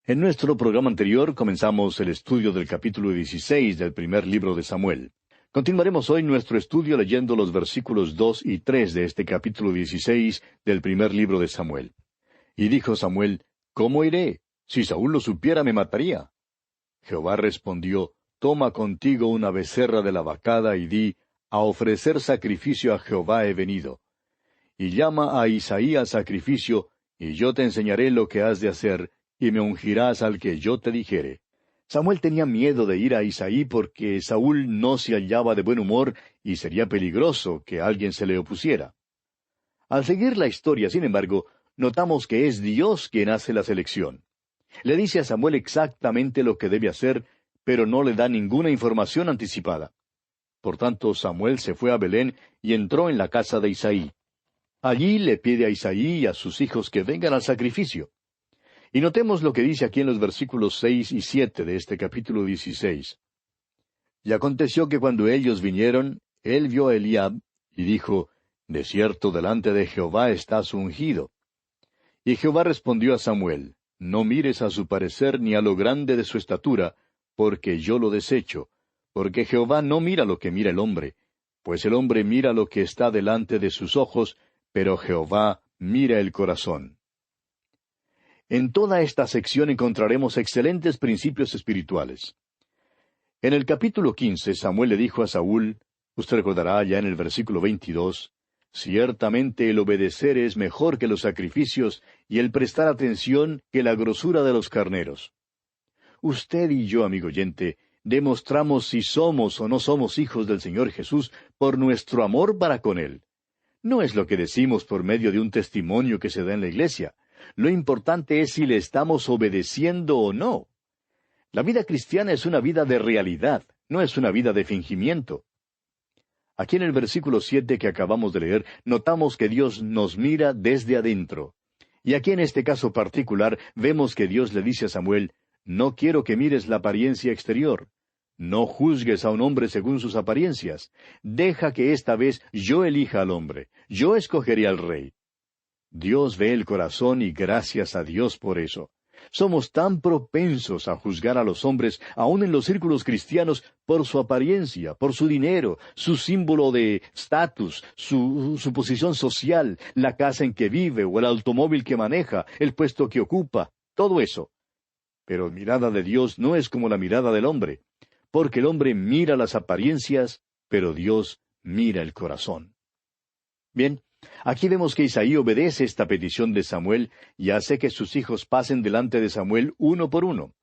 En nuestro programa anterior comenzamos el estudio del capítulo 16 del primer libro de Samuel. Continuaremos hoy nuestro estudio leyendo los versículos 2 y 3 de este capítulo 16 del primer libro de Samuel. Y dijo Samuel, ¿cómo iré? Si Saúl lo supiera, me mataría. Jehová respondió, toma contigo una becerra de la vacada y di, a ofrecer sacrificio a Jehová he venido. Y llama a Isaí al sacrificio, y yo te enseñaré lo que has de hacer, y me ungirás al que yo te dijere. Samuel tenía miedo de ir a Isaí porque Saúl no se hallaba de buen humor y sería peligroso que alguien se le opusiera. Al seguir la historia, sin embargo, notamos que es Dios quien hace la selección. Le dice a Samuel exactamente lo que debe hacer, pero no le da ninguna información anticipada. Por tanto, Samuel se fue a Belén y entró en la casa de Isaí. Allí le pide a Isaí y a sus hijos que vengan al sacrificio. Y notemos lo que dice aquí en los versículos 6 y 7 de este capítulo 16. Y aconteció que cuando ellos vinieron, él vio a Eliab, y dijo, de cierto delante de Jehová estás ungido. Y Jehová respondió a Samuel, no mires a su parecer ni a lo grande de su estatura, porque yo lo desecho, porque Jehová no mira lo que mira el hombre, pues el hombre mira lo que está delante de sus ojos, pero Jehová mira el corazón. En toda esta sección encontraremos excelentes principios espirituales. En el capítulo 15, Samuel le dijo a Saúl, usted recordará ya en el versículo 22, ciertamente el obedecer es mejor que los sacrificios y el prestar atención que la grosura de los carneros. Usted y yo, amigo oyente, demostramos si somos o no somos hijos del Señor Jesús por nuestro amor para con Él. No es lo que decimos por medio de un testimonio que se da en la iglesia. Lo importante es si le estamos obedeciendo o no. La vida cristiana es una vida de realidad, no es una vida de fingimiento. Aquí en el versículo 7 que acabamos de leer, notamos que Dios nos mira desde adentro. Y aquí en este caso particular, vemos que Dios le dice a Samuel, no quiero que mires la apariencia exterior. No juzgues a un hombre según sus apariencias. Deja que esta vez yo elija al hombre. Yo escogeré al rey. Dios ve el corazón y gracias a Dios por eso. Somos tan propensos a juzgar a los hombres, aun en los círculos cristianos, por su apariencia, por su dinero, su símbolo de estatus, su posición social, la casa en que vive o el automóvil que maneja, el puesto que ocupa, todo eso. Pero la mirada de Dios no es como la mirada del hombre, porque el hombre mira las apariencias, pero Dios mira el corazón. Bien, aquí vemos que Isaí obedece esta petición de Samuel y hace que sus hijos pasen delante de Samuel uno por uno.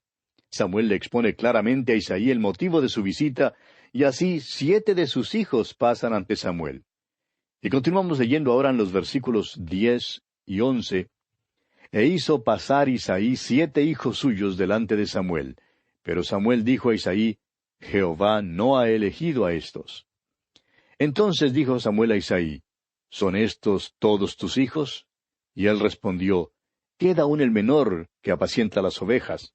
Samuel le expone claramente a Isaí el motivo de su visita, y así 7 de sus hijos pasan ante Samuel. Y continuamos leyendo ahora en los versículos 10 y 11. E hizo pasar Isaí 7 hijos suyos delante de Samuel. Pero Samuel dijo a Isaí, Jehová no ha elegido a estos. Entonces dijo Samuel a Isaí, ¿son estos todos tus hijos? Y él respondió, queda aún el menor, que apacienta las ovejas.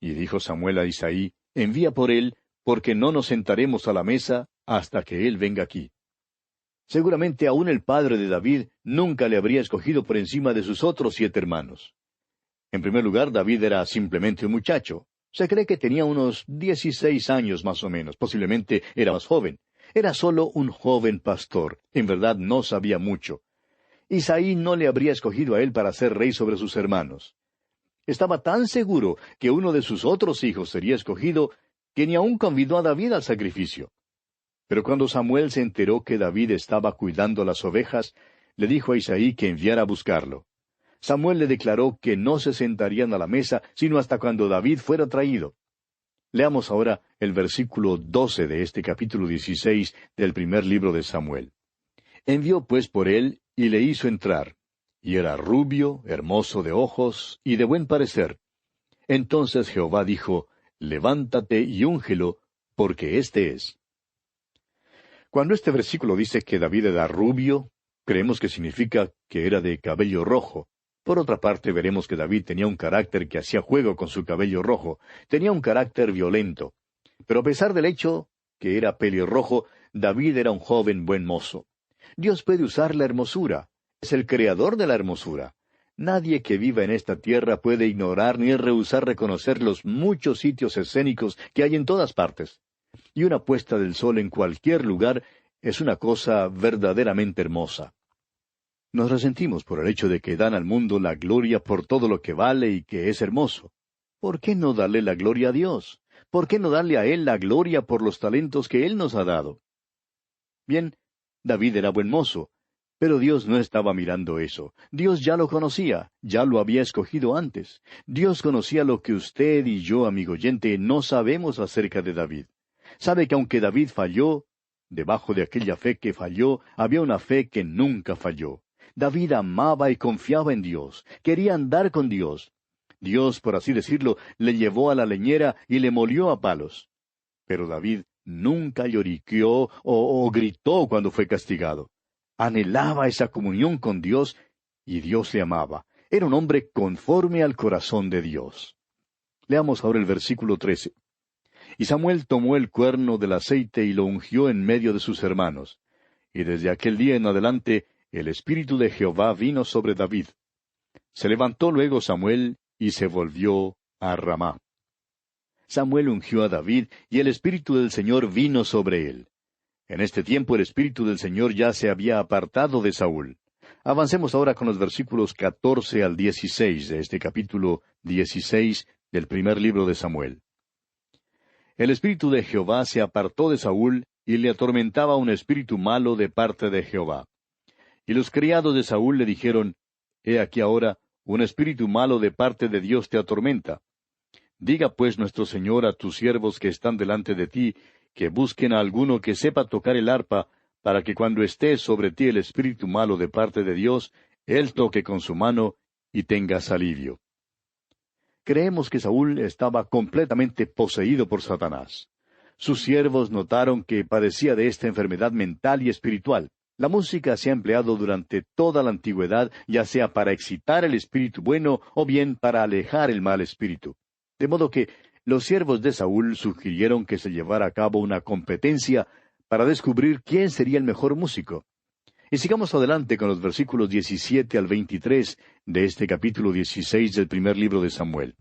Y dijo Samuel a Isaí, envía por él, porque no nos sentaremos a la mesa hasta que él venga aquí. Seguramente aún el padre de David nunca le habría escogido por encima de sus otros 7 hermanos. En primer lugar, David era simplemente un muchacho. Se cree que tenía unos 16 años más o menos, posiblemente era más joven. Era solo un joven pastor, en verdad no sabía mucho. Isaí no le habría escogido a él para ser rey sobre sus hermanos. Estaba tan seguro que uno de sus otros hijos sería escogido, que ni aun convidó a David al sacrificio. Pero cuando Samuel se enteró que David estaba cuidando las ovejas, le dijo a Isaí que enviara a buscarlo. Samuel le declaró que no se sentarían a la mesa sino hasta cuando David fuera traído. Leamos ahora el versículo 12 de este capítulo 16 del primer libro de Samuel. Envió pues por él y le hizo entrar. Y era rubio, hermoso de ojos y de buen parecer. Entonces Jehová dijo, levántate y úngelo, porque éste es. Cuando este versículo dice que David era rubio, creemos que significa que era de cabello rojo. Por otra parte, veremos que David tenía un carácter que hacía juego con su cabello rojo. Tenía un carácter violento. Pero a pesar del hecho que era pelirrojo, David era un joven buen mozo. Dios puede usar la hermosura. Es el creador de la hermosura. Nadie que viva en esta tierra puede ignorar ni rehusar reconocer los muchos sitios escénicos que hay en todas partes. Y una puesta del sol en cualquier lugar es una cosa verdaderamente hermosa. Nos resentimos por el hecho de que dan al mundo la gloria por todo lo que vale y que es hermoso. ¿Por qué no darle la gloria a Dios? ¿Por qué no darle a Él la gloria por los talentos que Él nos ha dado? Bien, David era buen mozo, pero Dios no estaba mirando eso. Dios ya lo conocía, ya lo había escogido antes. Dios conocía lo que usted y yo, amigo oyente, no sabemos acerca de David. Sabe que aunque David falló, debajo de aquella fe que falló, había una fe que nunca falló. David amaba y confiaba en Dios, quería andar con Dios. Dios, por así decirlo, le llevó a la leñera y le molió a palos. Pero David nunca lloriqueó o gritó cuando fue castigado. Anhelaba esa comunión con Dios y Dios le amaba. Era un hombre conforme al corazón de Dios. Leamos ahora el versículo 13. Y Samuel tomó el cuerno del aceite y lo ungió en medio de sus hermanos. Y desde aquel día en adelante el Espíritu de Jehová vino sobre David. Se levantó luego Samuel y se volvió a Ramá. Samuel ungió a David y el Espíritu del Señor vino sobre él. En este tiempo el Espíritu del Señor ya se había apartado de Saúl. Avancemos ahora con los versículos 14 al 16 de este capítulo 16 del primer libro de Samuel. El Espíritu de Jehová se apartó de Saúl y le atormentaba un espíritu malo de parte de Jehová. Y los criados de Saúl le dijeron, He aquí ahora, un espíritu malo de parte de Dios te atormenta. Diga pues nuestro Señor a tus siervos que están delante de ti, que busquen a alguno que sepa tocar el arpa, para que cuando esté sobre ti el espíritu malo de parte de Dios, él toque con su mano y tengas alivio. Creemos que Saúl estaba completamente poseído por Satanás. Sus siervos notaron que padecía de esta enfermedad mental y espiritual. La música se ha empleado durante toda la antigüedad, ya sea para excitar el espíritu bueno o bien para alejar el mal espíritu. De modo que los siervos de Saúl sugirieron que se llevara a cabo una competencia para descubrir quién sería el mejor músico. Y sigamos adelante con los versículos 17 al 23 de este capítulo 16 del primer libro de Samuel.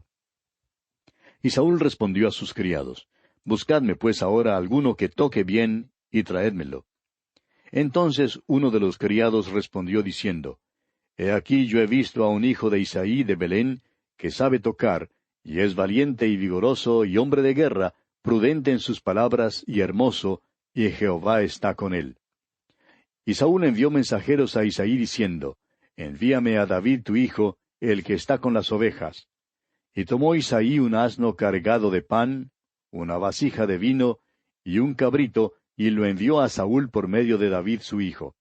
Y Saúl respondió a sus criados, Buscadme pues ahora alguno que toque bien, y traédmelo. Entonces uno de los criados respondió diciendo, He aquí yo he visto a un hijo de Isaí de Belén, que sabe tocar, y es valiente y vigoroso y hombre de guerra, prudente en sus palabras y hermoso, y Jehová está con él. Y Saúl envió mensajeros a Isaí diciendo, Envíame a David tu hijo, el que está con las ovejas. Y tomó Isaí un asno cargado de pan, una vasija de vino, y un cabrito, y lo envió a Saúl por medio de David su hijo.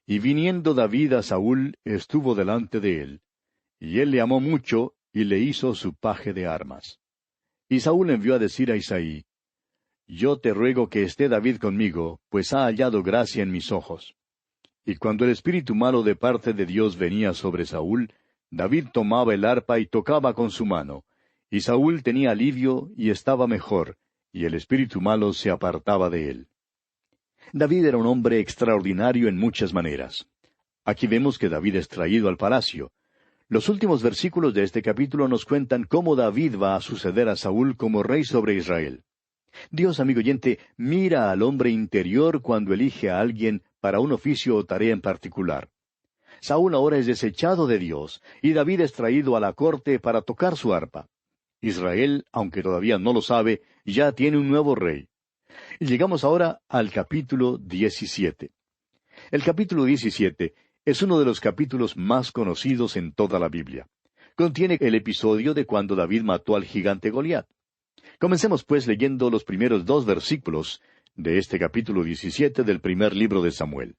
Y viniendo David a Saúl, estuvo delante de él. Y él le amó mucho, y le hizo su paje de armas. Y Saúl envió a decir a Isaí, Yo te ruego que esté David conmigo, pues ha hallado gracia en mis ojos. Y cuando el espíritu malo de parte de Dios venía sobre Saúl, David tomaba el arpa y tocaba con su mano, y Saúl tenía alivio y estaba mejor, y el espíritu malo se apartaba de él. David era un hombre extraordinario en muchas maneras. Aquí vemos que David es traído al palacio. Los últimos versículos de este capítulo nos cuentan cómo David va a suceder a Saúl como rey sobre Israel. Dios, amigo oyente, mira al hombre interior cuando elige a alguien para un oficio o tarea en particular. Saúl ahora es desechado de Dios, y David es traído a la corte para tocar su arpa. Israel, aunque todavía no lo sabe, ya tiene un nuevo rey. Y llegamos ahora al capítulo 17. El capítulo 17 es uno de los capítulos más conocidos en toda la Biblia. Contiene el episodio de cuando David mató al gigante Goliat. Comencemos pues leyendo los primeros 2 versículos de este capítulo 17 del primer libro de Samuel.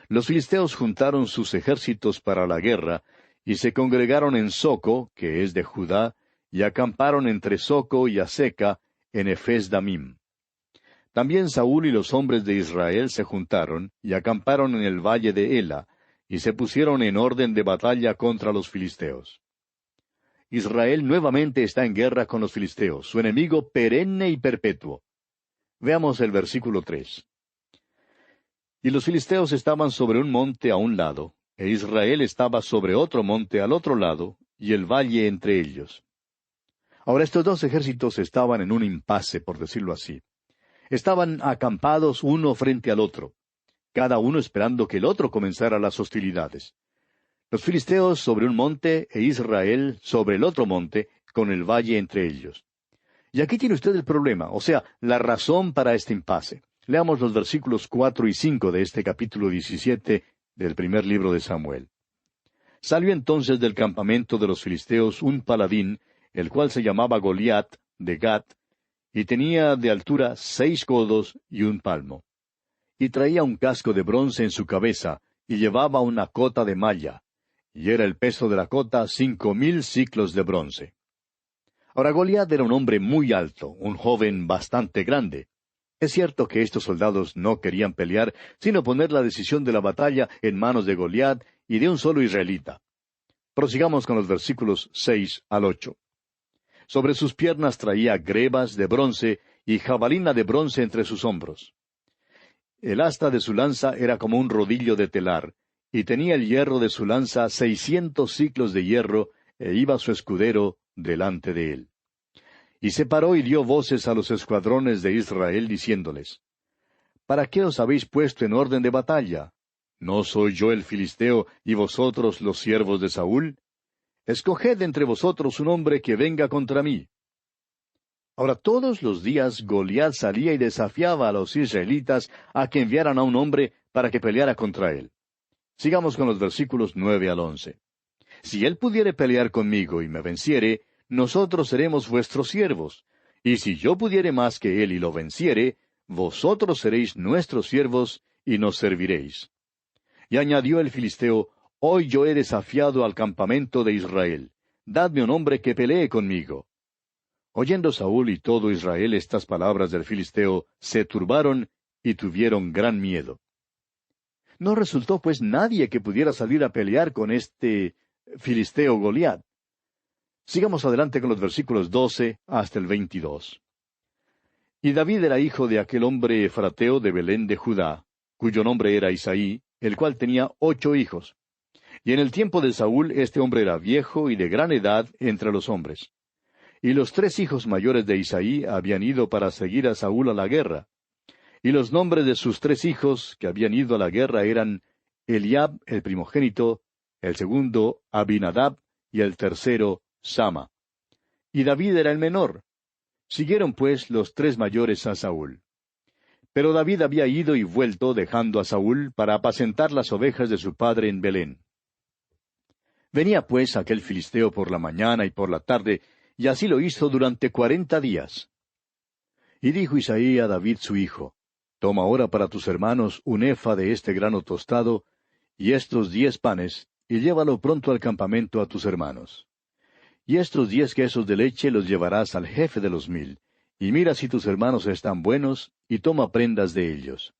Los filisteos juntaron sus ejércitos para la guerra, y se congregaron en Soco, que es de Judá, y acamparon entre Soco y Aseca, en Efes Damim. También Saúl y los hombres de Israel se juntaron, y acamparon en el valle de Ela, y se pusieron en orden de batalla contra los filisteos. Israel nuevamente está en guerra con los filisteos, su enemigo perenne y perpetuo. Veamos el versículo 3. Y los filisteos estaban sobre un monte a un lado, e Israel estaba sobre otro monte al otro lado, y el valle entre ellos. Ahora estos dos ejércitos estaban en un impasse, por decirlo así. Estaban acampados uno frente al otro, cada uno esperando que el otro comenzara las hostilidades. Los filisteos sobre un monte e Israel sobre el otro monte, con el valle entre ellos. Y aquí tiene usted el problema, o sea, la razón para este impasse. Leamos los versículos 4 y 5 de este capítulo 17 del primer libro de Samuel. Salió entonces del campamento de los filisteos un paladín, el cual se llamaba Goliat, de Gat, y tenía de altura 6 codos y 1 palmo. Y traía un casco de bronce en su cabeza, y llevaba una cota de malla, y era el peso de la cota 5,000 siclos de bronce. Ahora Goliat era un hombre muy alto, un joven bastante grande. Es cierto que estos soldados no querían pelear, sino poner la decisión de la batalla en manos de Goliat y de un solo israelita. Prosigamos con los versículos 6 al 8. Sobre sus piernas traía grebas de bronce y jabalina de bronce entre sus hombros. El asta de su lanza era como un rodillo de telar, y tenía el hierro de su lanza 600 siclos de hierro, e iba su escudero delante de él. Y se paró y dio voces a los escuadrones de Israel, diciéndoles, ¿Para qué os habéis puesto en orden de batalla? ¿No soy yo el filisteo y vosotros los siervos de Saúl? Escoged entre vosotros un hombre que venga contra mí. Ahora todos los días Goliat salía y desafiaba a los israelitas a que enviaran a un hombre para que peleara contra él. Sigamos con los versículos 9 al 11. Si él pudiere pelear conmigo y me venciere, nosotros seremos vuestros siervos. Y si yo pudiere más que él y lo venciere, vosotros seréis nuestros siervos y nos serviréis. Y añadió el filisteo, Hoy yo he desafiado al campamento de Israel. Dadme un hombre que pelee conmigo. Oyendo Saúl y todo Israel estas palabras del filisteo, se turbaron y tuvieron gran miedo. No resultó pues nadie que pudiera salir a pelear con este filisteo Goliat. Sigamos adelante con los versículos 12 hasta el 22. Y David era hijo de aquel hombre efrateo de Belén de Judá, cuyo nombre era Isaí, el cual tenía 8 hijos. Y en el tiempo de Saúl este hombre era viejo y de gran edad entre los hombres. Y los 3 hijos mayores de Isaí habían ido para seguir a Saúl a la guerra. Y los nombres de sus 3 hijos que habían ido a la guerra eran Eliab el primogénito, el segundo Abinadab y el tercero Sama. Y David era el menor. Siguieron pues los 3 mayores a Saúl. Pero David había ido y vuelto dejando a Saúl para apacentar las ovejas de su padre en Belén. Venía pues aquel filisteo por la mañana y por la tarde, y así lo hizo durante 40 días. Y dijo Isaí a David su hijo, Toma ahora para tus hermanos un efa de este grano tostado, y estos 10 panes, y llévalo pronto al campamento a tus hermanos. Y estos 10 quesos de leche los llevarás al jefe de los 1000, y mira si tus hermanos están buenos, y toma prendas de ellos.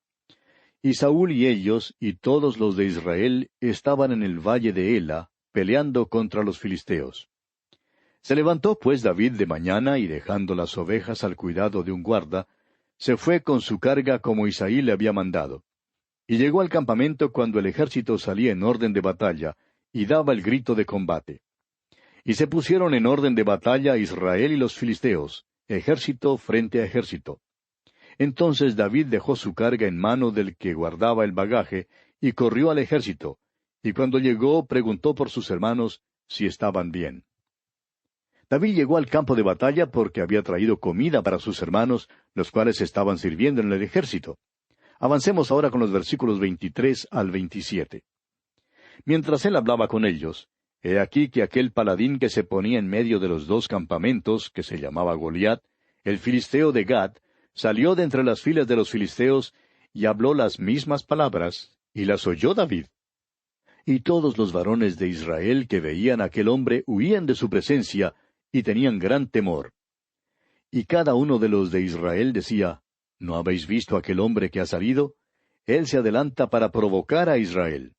Y Saúl y ellos, y todos los de Israel, estaban en el valle de Ela, peleando contra los filisteos. Se levantó pues David de mañana, y dejando las ovejas al cuidado de un guarda, se fue con su carga como Isaí le había mandado. Y llegó al campamento cuando el ejército salía en orden de batalla, y daba el grito de combate. Y se pusieron en orden de batalla Israel y los filisteos, ejército frente a ejército. Entonces David dejó su carga en mano del que guardaba el bagaje, y corrió al ejército, y cuando llegó preguntó por sus hermanos si estaban bien. David llegó al campo de batalla porque había traído comida para sus hermanos, los cuales estaban sirviendo en el ejército. Avancemos ahora con los versículos 23 al 27. Mientras él hablaba con ellos, he aquí que aquel paladín que se ponía en medio de los 2 campamentos, que se llamaba Goliat, el filisteo de Gat, salió de entre las filas de los filisteos y habló las mismas palabras, y las oyó David. Y todos los varones de Israel que veían a aquel hombre huían de su presencia, y tenían gran temor. Y cada uno de los de Israel decía, ¿No habéis visto aquel hombre que ha salido? Él se adelanta para provocar a Israel.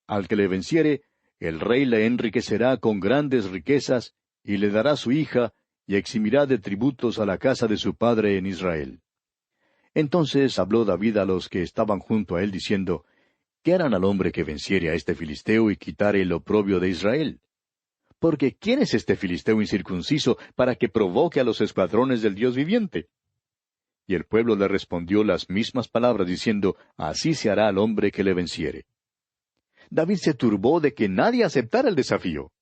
Al que le venciere, el rey le enriquecerá con grandes riquezas, y le dará su hija, y eximirá de tributos a la casa de su padre en Israel. Entonces habló David a los que estaban junto a él, diciendo, ¿qué harán al hombre que venciere a este filisteo y quitare el oprobio de Israel? Porque ¿quién es este filisteo incircunciso para que provoque a los escuadrones del Dios viviente? Y el pueblo le respondió las mismas palabras, diciendo, así se hará al hombre que le venciere. David se turbó de que nadie aceptara el desafío.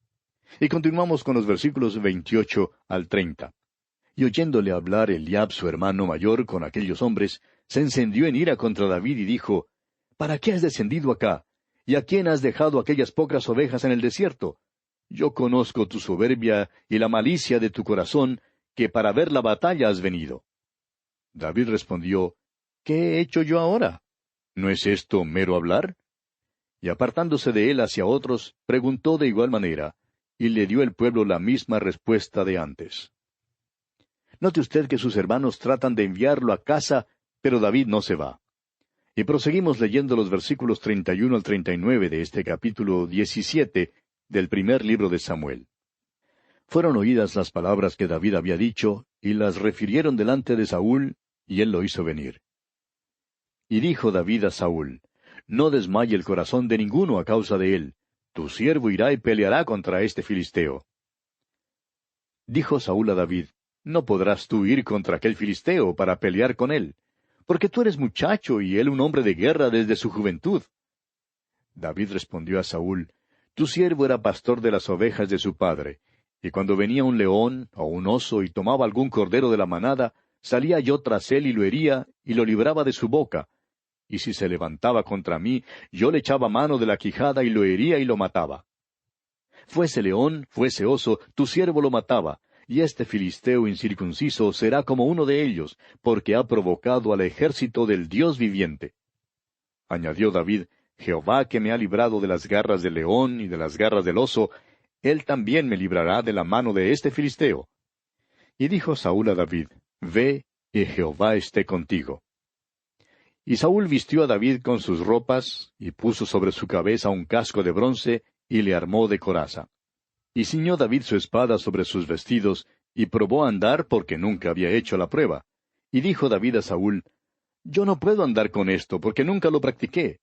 Y continuamos con los versículos 28 al 30. Y oyéndole hablar Eliab su hermano mayor con aquellos hombres, se encendió en ira contra David y dijo, ¿para qué has descendido acá? ¿Y a quién has dejado aquellas pocas ovejas en el desierto? Yo conozco tu soberbia y la malicia de tu corazón, que para ver la batalla has venido. David respondió, ¿qué he hecho yo ahora? ¿No es esto mero hablar? Y apartándose de él hacia otros, preguntó de igual manera, y le dio el pueblo la misma respuesta de antes. Note usted que sus hermanos tratan de enviarlo a casa, pero David no se va. Y proseguimos leyendo los versículos 31 al 39 de este capítulo 17 del primer libro de Samuel. Fueron oídas las palabras que David había dicho, y las refirieron delante de Saúl, y él lo hizo venir. Y dijo David a Saúl, no desmaye el corazón de ninguno a causa de él. Tu siervo irá y peleará contra este filisteo. Dijo Saúl a David, no podrás tú ir contra aquel filisteo para pelear con él, porque tú eres muchacho y él un hombre de guerra desde su juventud. David respondió a Saúl, tu siervo era pastor de las ovejas de su padre, y cuando venía un león o un oso y tomaba algún cordero de la manada, salía yo tras él y lo hería y lo libraba de su boca. Y si se levantaba contra mí, yo le echaba mano de la quijada y lo hería y lo mataba. Fuese león, fuese oso, tu siervo lo mataba, y este filisteo incircunciso será como uno de ellos, porque ha provocado al ejército del Dios viviente. Añadió David, Jehová que me ha librado de las garras del león y de las garras del oso, él también me librará de la mano de este filisteo. Y dijo Saúl a David, ve, y Jehová esté contigo. Y Saúl vistió a David con sus ropas, y puso sobre su cabeza un casco de bronce, y le armó de coraza. Y ciñó David su espada sobre sus vestidos, y probó a andar porque nunca había hecho la prueba. Y dijo David a Saúl, yo no puedo andar con esto, porque nunca lo practiqué.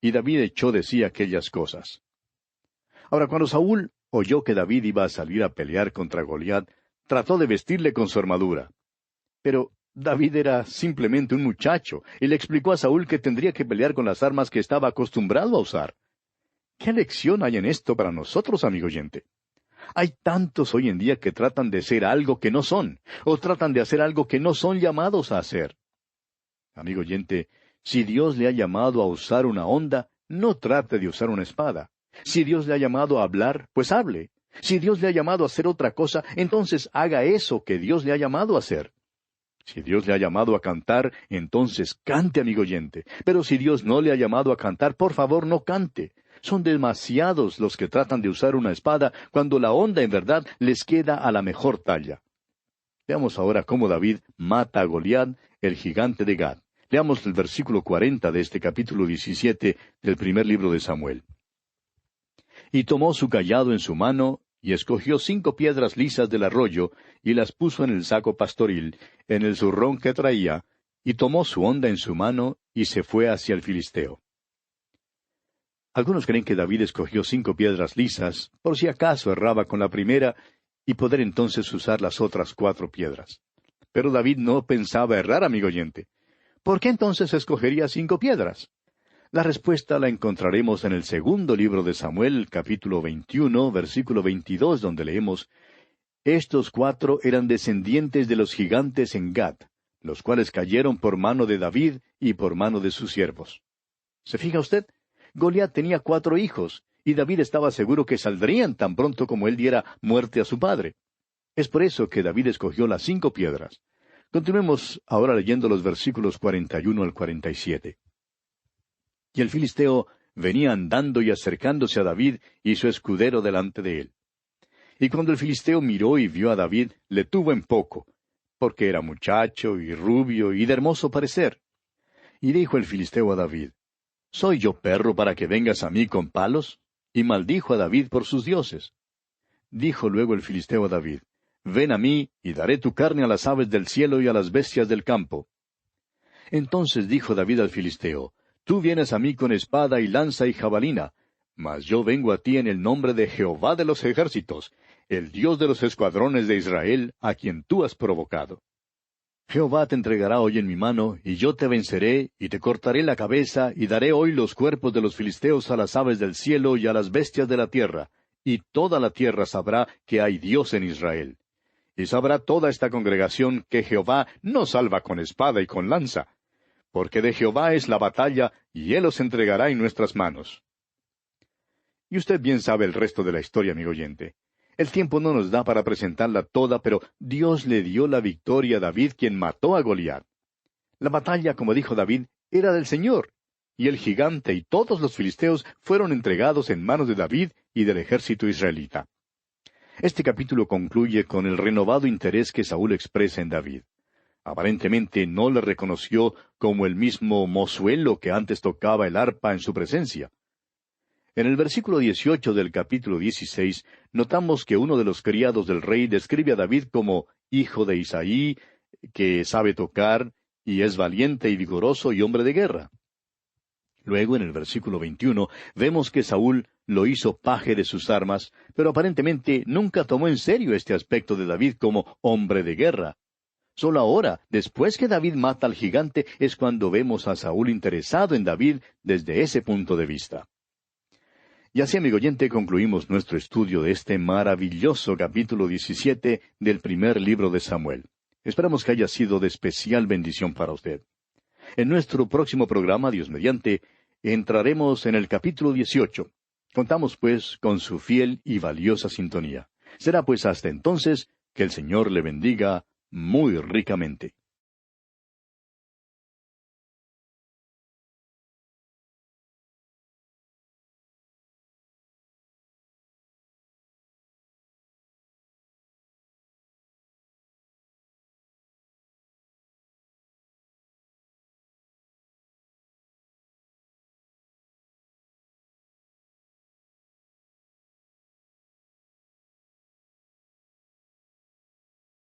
Y David echó de sí aquellas cosas. Ahora, cuando Saúl oyó que David iba a salir a pelear contra Goliat, trató de vestirle con su armadura. Pero David era simplemente un muchacho, y le explicó a Saúl que tendría que pelear con las armas que estaba acostumbrado a usar. ¿Qué lección hay en esto para nosotros, amigo oyente? Hay tantos hoy en día que tratan de ser algo que no son, o tratan de hacer algo que no son llamados a hacer. Amigo oyente, si Dios le ha llamado a usar una honda, no trate de usar una espada. Si Dios le ha llamado a hablar, pues hable. Si Dios le ha llamado a hacer otra cosa, entonces haga eso que Dios le ha llamado a hacer. Si Dios le ha llamado a cantar, entonces cante, amigo oyente. Pero si Dios no le ha llamado a cantar, por favor no cante. Son demasiados los que tratan de usar una espada cuando la honda en verdad les queda a la mejor talla. Veamos ahora cómo David mata a Goliat, el gigante de Gad. Leamos el versículo 40 de este capítulo 17 del primer libro de Samuel. Y tomó su cayado en su mano, y escogió 5 piedras lisas del arroyo, y las puso en el saco pastoril, en el zurrón que traía, y tomó su honda en su mano, y se fue hacia el filisteo. Algunos creen que David escogió 5 piedras lisas, por si acaso erraba con la primera, y poder entonces usar las otras 4 piedras. Pero David no pensaba errar, amigo oyente. ¿Por qué entonces escogería 5 piedras? La respuesta la encontraremos en el segundo libro de Samuel, capítulo 21, versículo 22, donde leemos, estos 4 eran descendientes de los gigantes en Gad, los cuales cayeron por mano de David y por mano de sus siervos. ¿Se fija usted? Goliat tenía 4 hijos, y David estaba seguro que saldrían tan pronto como él diera muerte a su padre. Es por eso que David escogió las 5 piedras. Continuemos ahora leyendo los versículos 41 al 47. Y el filisteo venía andando y acercándose a David y su escudero delante de él. Y cuando el filisteo miró y vio a David, le tuvo en poco, porque era muchacho y rubio y de hermoso parecer. Y dijo el filisteo a David, ¿soy yo perro para que vengas a mí con palos? Y maldijo a David por sus dioses. Dijo luego el filisteo a David, ven a mí, y daré tu carne a las aves del cielo y a las bestias del campo. Entonces dijo David al filisteo, Tú vienes a mí con espada y lanza y jabalina, mas yo vengo a ti en el nombre de Jehová de los ejércitos, el Dios de los escuadrones de Israel, a quien tú has provocado. Jehová te entregará hoy en mi mano, y yo te venceré, y te cortaré la cabeza, y daré hoy los cuerpos de los filisteos a las aves del cielo y a las bestias de la tierra, y toda la tierra sabrá que hay Dios en Israel. Y sabrá toda esta congregación que Jehová no salva con espada y con lanza, porque de Jehová es la batalla, y él os entregará en nuestras manos. Y usted bien sabe el resto de la historia, amigo oyente. El tiempo no nos da para presentarla toda, pero Dios le dio la victoria a David, quien mató a Goliat. La batalla, como dijo David, era del Señor, y el gigante y todos los filisteos fueron entregados en manos de David y del ejército israelita. Este capítulo concluye con el renovado interés que Saúl expresa en David. Aparentemente no le reconoció como el mismo mozuelo que antes tocaba el arpa en su presencia. En el versículo 18 del capítulo 16, notamos que uno de los criados del rey describe a David como hijo de Isaí, que sabe tocar, y es valiente y vigoroso y hombre de guerra. Luego, en el versículo 21, vemos que Saúl lo hizo paje de sus armas, pero aparentemente nunca tomó en serio este aspecto de David como hombre de guerra. Solo ahora, después que David mata al gigante, es cuando vemos a Saúl interesado en David desde ese punto de vista. Y así, amigo oyente, concluimos nuestro estudio de este maravilloso capítulo 17 del primer libro de Samuel. Esperamos que haya sido de especial bendición para usted. En nuestro próximo programa, Dios mediante, entraremos en el capítulo 18. Contamos, pues, con su fiel y valiosa sintonía. Será, pues, hasta entonces, que el Señor le bendiga muy ricamente.